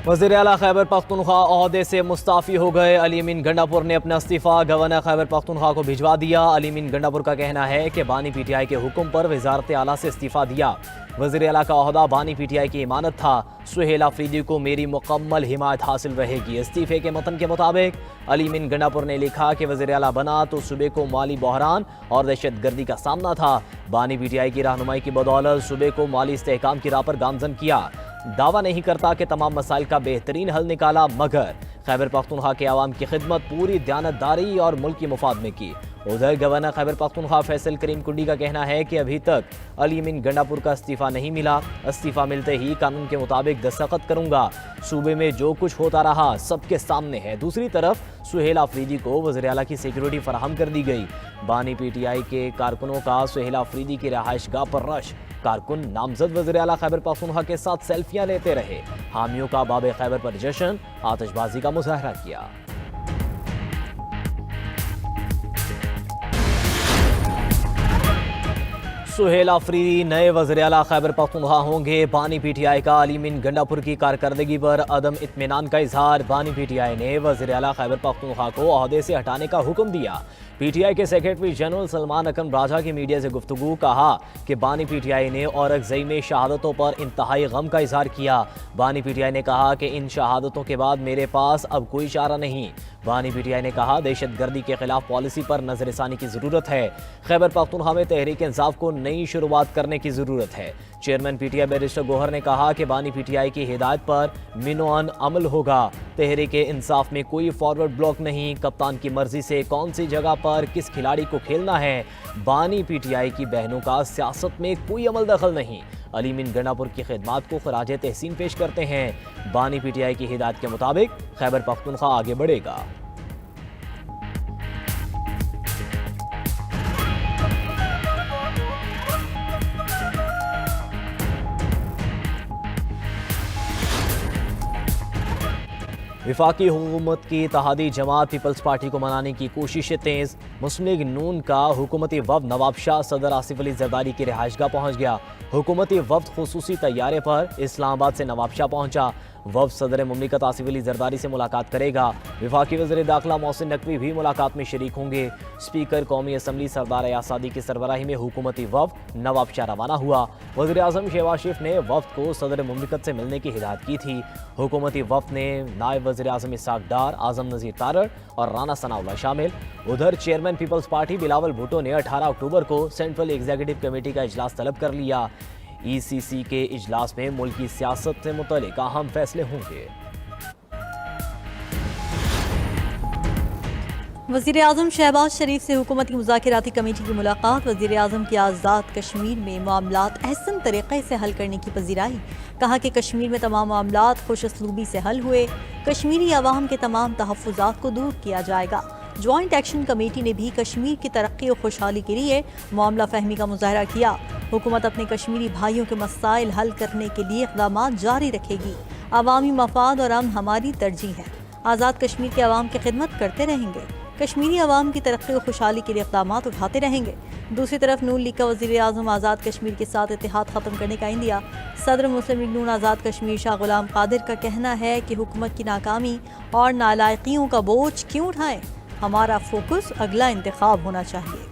वज़ीर आला खैबर पख्तूनख्वा ओहदे से मुस्ताफ़ी हो गए। अली अमीन गंडापुर ने अपना इस्तीफ़ा गवर्नर खैबर पख्तूनख्वा को भिजवा दिया। अली अमीन गंडापुर का कहना है कि बानी पीटीआई के हुक्म पर वज़ारत आला से इस्तीफ़ा दिया। वज़ीर आला का ओहदा बानी पीटीआई की इमानत था। सुहेल आफरीदी को मेरी मुकम्मल हिमायत हासिल रहेगी। इस्तीफ़े के मतन के मुताबिक अली अमीन गंडापुर ने लिखा कि वज़ीर आला बना तो सूबे को माली बहरान और दहशत गर्दी का सामना था। बानी पीटीआई की रहनुमाई की बदौलत सूबे को माली इस्तेहकाम की राह पर गामजन किया। दावा नहीं करता कि तमाम मसाइल का बेहतरीन हल निकाला, मगर खैबर पख्तूनख्वा के आवाम की खिदमत पूरी दयानतदारी और मुल्क की मुफाद में की। उधर गवर्नर खैबर पख्तूनख्वा फैसल करीम कुंडी का कहना है कि अभी तक अली अमीन गंडापुर का इस्तीफ़ा नहीं मिला। इस्तीफ़ा मिलते ही कानून के मुताबिक दस्तखत करूंगा। सूबे में जो कुछ होता रहा सबके सामने है। दूसरी तरफ सुहेल आफरीदी को वज़ीर आला की सिक्योरिटी फराहम कर दी गई। बानी पीटीआई के कारकुनों का सुहेल आफरीदी की रहायशगाह पर रश। कारकुन नामजद वज़ीर आला खैबर पख्तूनख्वा के साथ सेल्फियां लेते रहे। हामियों का बाब खैबर पर जश्न, आतिशबाजी का मुजाहरा किया। सुहेल आफरीदी नए वज़ीर आला खैबर पख्तूनख्वा होंगे। बानी पीटीआई का अली अमीन गंडापुर की कारकर्दगी पर अदम इत्मीनान का इजहार। बानी पीटीआई ने वज़ीर आला खैबर पख्तूनख्वा को ओहदे से हटाने का हुक्म दिया। पीटीआई के सेक्रेटरी जनरल सलमान अकरम राजा की मीडिया से गुफ्तगू कहा कि बानी पीटीआई ने औरंगज़ई में शहादतों पर इंतहाई गम का इजहार किया। बानी पीटीआई ने कहा कि इन शहादतों के बाद मेरे पास अब कोई चारा नहीं। बानी पीटीआई ने कहा दहशत गर्दी के खिलाफ पॉलिसी पर नजरसानी की जरूरत है। खैबर पख्तूनख्वा में तहरीक इंसाफ को नई शुरुआत करने की जरूरत है। चेयरमैन पीटीआई बैरिस्टर गोहर ने कहा कि बानी पीटीआई की हिदायत पर मिनोअन अमल होगा। तहरीक इंसाफ में कोई फॉरवर्ड ब्लॉक नहीं। कप्तान की मर्जी से कौन सी जगह पर किस खिलाड़ी को खेलना है। बानी पीटीआई की बहनों का सियासत में कोई अमल दखल नहीं। अली अमीन गंडापुर की खिदमात को खराज तहसीन पेश करते हैं। बानी पीटीआई की हिदायत के मुताबिक खैबर पख्तूनख्वा आगे बढ़ेगा। वफाकी हुकूमत की इत्तेहादी जमात पीपल्स पार्टी को मनाने की कोशिशें तेज। मुस्लिम लीग नून का हुकूमती वफ्द नवाब शाह सदर आसिफ अली जरदारी की रिहाइशगाह पहुँच गया। हुकूमती वफ्द खुसूसी तैयारे पर इस्लामाबाद से नवाब शाह पहुँचा। वफ्द सदर मुमलिकत आसिफ अली जरदारी से मुलाकात करेगा। वफाकी वज़ीर दाखिला मोहसिन नकवी भी मुलाकात में शरीक होंगे। स्पीकर कौमी असम्बली सरदार यासादी की सरबराही में हुकूमती वफ्द नवाब शाह रवाना हुआ। वज़ीर आज़म शहबाज शरीफ ने वफ्द को सदर मुमलिकत से मिलने की हिदायत की थी। हुकूमती वफ्द ने नायब वज़ीर आज़म इसहाक़ डार, आज़म नज़ीर तारड़ और राना सनाउल्लाह शामिल। उधर chairman peoples party Bilawal Bhutto ने 18 अक्टूबर को सेंट्रल एग्जीक्यूटिव कमेटी का इजलास तलब कर लिया। ECC के इजलास में मुल्क की सियासत से मुतल्लिक़ अहम फैसले होंगे। वज़ीर आज़म शहबाज शरीफ से हुकूमती मुज़ाकिराती कमेटी की मुलाकात। वज़ीर आज़म की आज़ाद कश्मीर में मामलात अहसन तरीक़े से हल करने की पज़ीराई। कहा कि कश्मीर में तमाम मामलात खुशअस्लूबी से हल हुए। कश्मीरी अवाम के तमाम तहफ़्फ़ुज़ात को दूर किया जाएगा। जॉइंट एक्शन कमेटी ने भी कश्मीर की तरक्की और खुशहाली के लिए मामला फहमी का मुज़ाहरा किया। हुकूमत अपने कश्मीरी भाइयों के मसाइल हल करने के लिए इक़दामात जारी रखेगी। अवामी मफाद और अमन हमारी तरजीह है। आज़ाद कश्मीर के अवाम की खिदमत करते रहेंगे। कश्मीरी अवाम की तरक्की और खुशहाली के लिए इक़दामात उठाते रहेंगे। दूसरी तरफ नून लीग का वज़ीर आज़म आज़ाद कश्मीर के साथ इत्तेहाद ख़त्म करने का इंदिया। सदर मुस्लिम लीग नून आज़ाद कश्मीर शाह गुलाम कादिर का कहना है कि हुकूमत की नाकामी और नालायकियों का बोझ क्यों उठाएं। हमारा फोकस अगला इंतखाब होना चाहिए।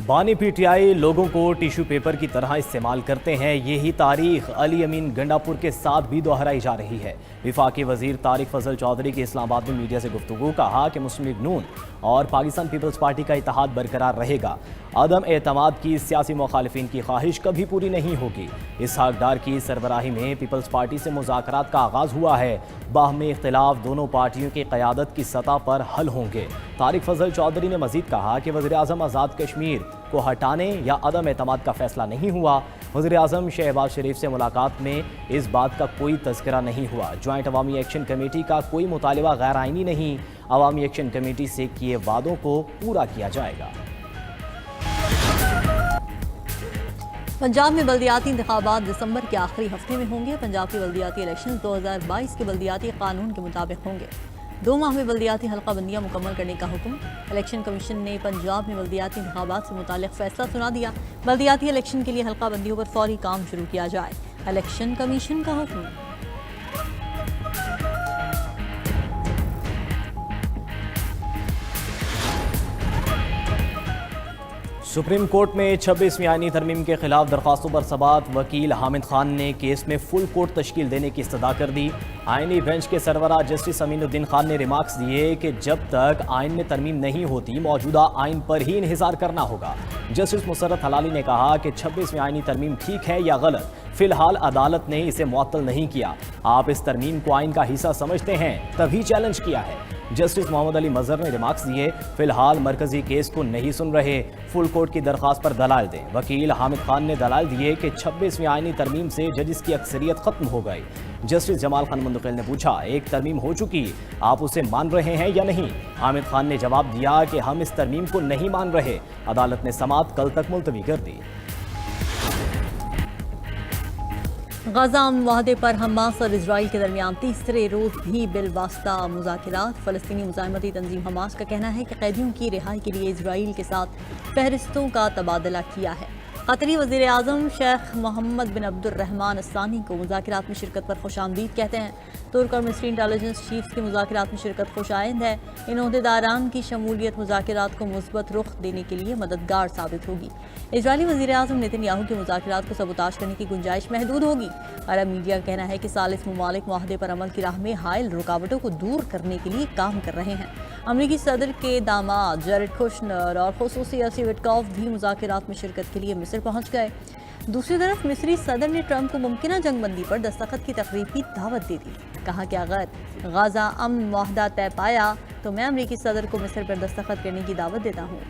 बानी पीटीआई लोगों को टिश्यू पेपर की तरह इस्तेमाल करते हैं। यही तारीख अली अमीन गंडापुर के साथ भी दोहराई जा रही है। वफाकी वज़ीर तारिक फजल चौधरी की इस्लामाबाद में मीडिया से गुफ्तगू। कहा कि मुस्लिम लीग नून और पाकिस्तान पीपल्स पार्टी का इत्तेहाद बरकरार रहेगा। अदम एतमाद की सियासी मुखालिफिन की ख्वाहिश कभी पूरी नहीं होगी। इसहाक़ डार की सरबराही में पीपल्स पार्टी से मुज़ाकरात का आगाज़ हुआ है। बाहमी इख्तिलाफ दोनों पार्टियों की क़यादत की सतह पर हल होंगे। तारिक फजल चौधरी ने मज़ीद कहा कि वज़ीर आज़म आज़ाद कश्मीर को हटाने या अदम एतमाद का फैसला नहीं हुआ। वज़ीर आज़म शहबाज शरीफ से मुलाकात में इस बात का कोई तज़किरा नहीं हुआ। जॉइंट अवामी एक्शन कमेटी का कोई मुतालिबा गैर आइनी नहीं। अवामी एक्शन कमेटी से किए वादों को पूरा किया जाएगा। पंजाब में बल्दियाती इंतखाबात दिसंबर के आखिरी हफ्ते में होंगे। पंजाब के बल्दियाती इलेक्शन 2022 के बल्दियाती कानून के मुताबिक होंगे। 2 माह में बल्दियाती हल्का बंदियाँ मुकम्मल करने का हुक्म। इलेक्शन कमीशन ने पंजाब में बल्दियाती इंतखाबात से मुताल्लिक फैसला सुना दिया। बल्दियाती इलेक्शन के लिए हल्का बंदियों पर फौरी काम शुरू किया जाए, इलेक्शन कमीशन का हुक्म। सुप्रीम कोर्ट में 26वीं आईनी तरमीम के खिलाफ दरखास्तों पर समाअत। वकील हामिद खान ने केस में फुल कोर्ट तश्कील देने की इस्तदा कर दी। आईनी बेंच के सरबराह जस्टिस अमीनुद्दीन खान ने रिमार्क्स दिए कि जब तक आइन में तरमीम नहीं होती मौजूदा आइन पर ही इन्हिसार करना होगा। जस्टिस मुसर्रत हलाली ने कहा कि 26वीं आईनी तरमीम ठीक है या गलत, फिलहाल अदालत ने इसे मुअत्तल नहीं किया। आप इस तरमीम को आइन का हिस्सा समझते हैं तभी चैलेंज किया है। जस्टिस मोहम्मद अली मजहर ने रिमार्क्स दिए, फिलहाल मरकजी केस को नहीं सुन रहे, फुल कोर्ट की दरखास्त पर दलाल दें। वकील हामिद खान ने दलाल दिए कि 26वीं आईनी तरमीम से जजिस की अक्सरियत खत्म हो गई। जस्टिस जमाल खान मुंतकिल ने पूछा, एक तरमीम हो चुकी, आप उसे मान रहे हैं या नहीं? हामिद खान ने जवाब दिया कि हम इस तरमीम को नहीं मान रहे। अदालत ने समाअत कल तक मुलतवी कर दी। गजा मुआहदे पर हमास और इजराइल के दरमियान तीसरे रोज भी बिलवास्ता मुज़ाकरात। फ़लस्तीनी मुज़ाहिमती तंजीम हमास का कहना है कि कैदियों की रिहाई के लिए इजराइल के साथ फहरिस्तों का तबादला किया है। कतरी वज़ीर आज़म शेख मोहम्मद बिन अब्दुर्रहमान अस्सानी को मुज़ाकरात में शिरकत पर खुशामदीद कहते हैं। तुर्क और मिस्री इंटेलिजेंस चीफ्स की मुज़ाकरात में शिरकत खुशाइंद है। इन ओहदेदारान की शमूलियत मुज़ाकरात को मुस्बत रुख देने के लिए मददगार साबित होगी। इजरायली वज़ीर आज़म नेतन्याहू के मुज़ाकरात को सबूताज करने की गुंजाइश महदूद होगी। अरब मीडिया का कहना है कि सालिस मुमालिक मुआहदे पर अमल की राह में हायल रुकावटों को दूर करने के लिए काम कर रहे हैं। अमरीकी सदर के दामाद जेरेड कुशनर और खुसूसी अर्सी विटकॉफ भी मुज़ाकरात में शिरकत के लिए मिस्र पहुंच गए। दूसरी तरफ मिस्री सदर ने ट्रंप को मुमकिना जंगबंदी पर दस्तखत की तकरीब की दावत दे दी। कहा कि अगर गाजा अमन मुआहदा तय पाया तो मैं अमरीकी सदर को मिस्र पर दस्तखत करने की दावत देता हूँ।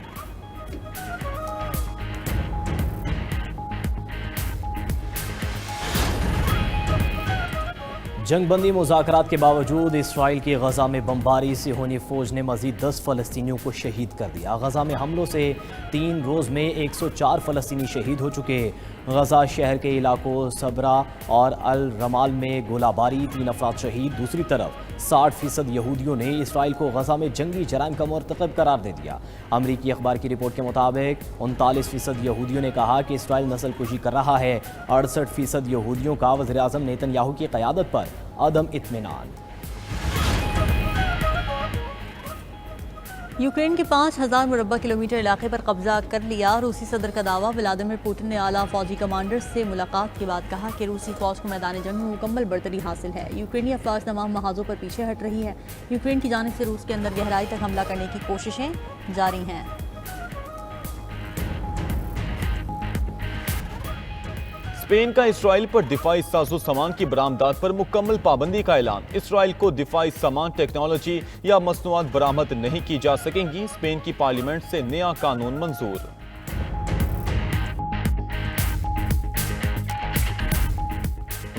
जंगबंदी मुज़ाकरात के बावजूद इसराइल की गजा में बमबारी से होनी फौज ने मजीद 10 फ़लस्तीनियों को शहीद कर दिया। गजा में हमलों से 3 रोज़ में 104 फ़लस्तीनी शहीद हो चुके। गजा शहर के इलाकों सबरा और अल रमाल में गोलाबारी, 3 अफराद शहीद। दूसरी तरफ 60% यहूदियों ने इसराइल को गजा में जंगी जराइम का मरतकब करार दे दिया। अमरीकी अखबार की रिपोर्ट के मुताबिक 39% यहूदियों ने कहा कि इसराइल नस्लकुशी कर रहा है। 68% यहूदियों का वज़ीर आज़म नेतन्याहू की क़यादत पर अदम इत्मीनान। यूक्रेन के 5000 मुरब्बा किलोमीटर इलाके पर कब्जा कर लिया। रूसी सदर का दावा। व्लादिमीर पुतिन ने आला फौजी कमांडर्स से मुलाकात के बाद कहा कि रूसी फौज को मैदान जंग में मुकम्मल बर्तरी हासिल है। यूक्रेनी अफवाज तमाम महाजों पर पीछे हट रही है। यूक्रेन की जानिब से रूस के अंदर गहराई तक हमला करने की कोशिशें जारी हैं। स्पेन का इसराइल पर दिफाई साजो सामान की बरामदात पर मुकम्मल पाबंदी का ऐलान। इसराइल को दिफाई सामान, टेक्नोलॉजी या मसनूआत बरामद नहीं की जा सकेंगी। स्पेन की पार्लियामेंट से नया कानून मंजूर।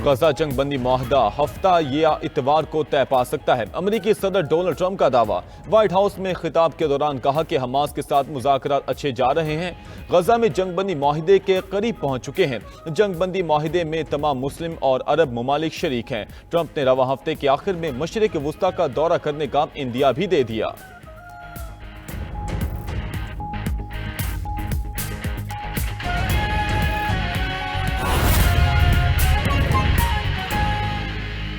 गजा जंगबंदी मुआहदा हफ्ता या इतवार को तय पा सकता है। अमेरिकी सदर डोनाल्ड ट्रंप का दावा। व्हाइट हाउस में खिताब के दौरान कहा कि हमास के साथ मुज़ाकरात अच्छे जा रहे हैं। गजा में जंगबंदी मुआहदे के करीब पहुंच चुके हैं। जंगबंदी मुआहदे में तमाम मुस्लिम और अरब ममालिक शरीक हैं। ट्रंप ने रवा हफ्ते के आखिर में मशरिक वुस्ता का दौरा करने का इंदिया भी दे दिया।